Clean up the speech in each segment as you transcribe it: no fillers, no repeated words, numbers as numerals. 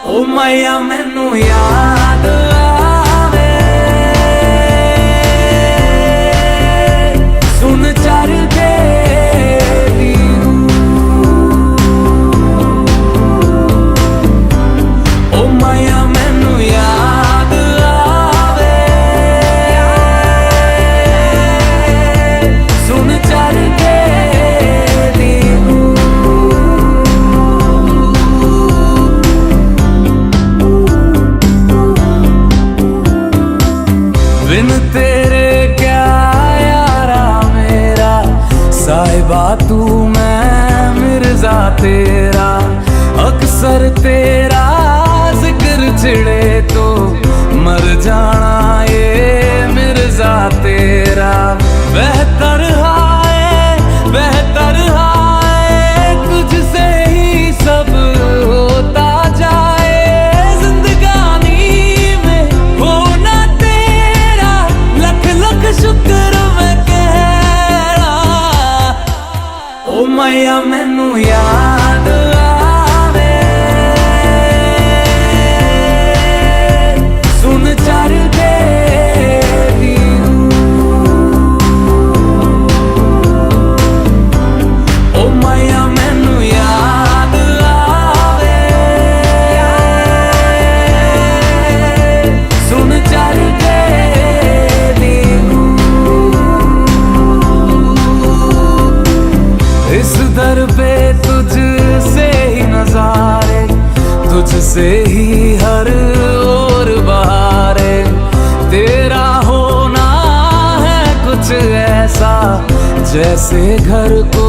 ओ मैया मैनू याद आवे सुन चर के ओ मैया मैनू याद आवे सुन चर के बिन तेरे क्या यारा मेरा साहिबा तू मैं मिर्जा तेरा अक्सर तेरा जिक्र छिड़े तो मर जाना ये मिर्जा तेरा बेहतर हाय तुझसे ही सब होता जाए जिंदगानी में होना तेरा लख लख शुक्र मैं कह रहा ओ मैया मैनू याद आवे सुन चर के ओ मैया मैनू याद आवे सुन चर के इस दर पे तुझसे ही नजारे तुझसे ही हर ओर बहारे तेरा होना है कुछ ऐसा जैसे घर को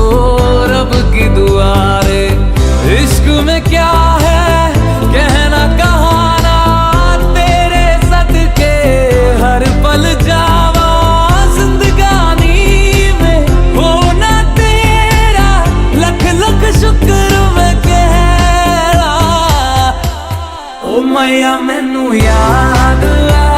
रब की दुआरे इश्क में क्या है कहना कहाना तेरे सदके हर पल जावा जिंदगानी में होना तेरा लख लख शुक्र मैं कह रहा ओ मैया मैनू याद आ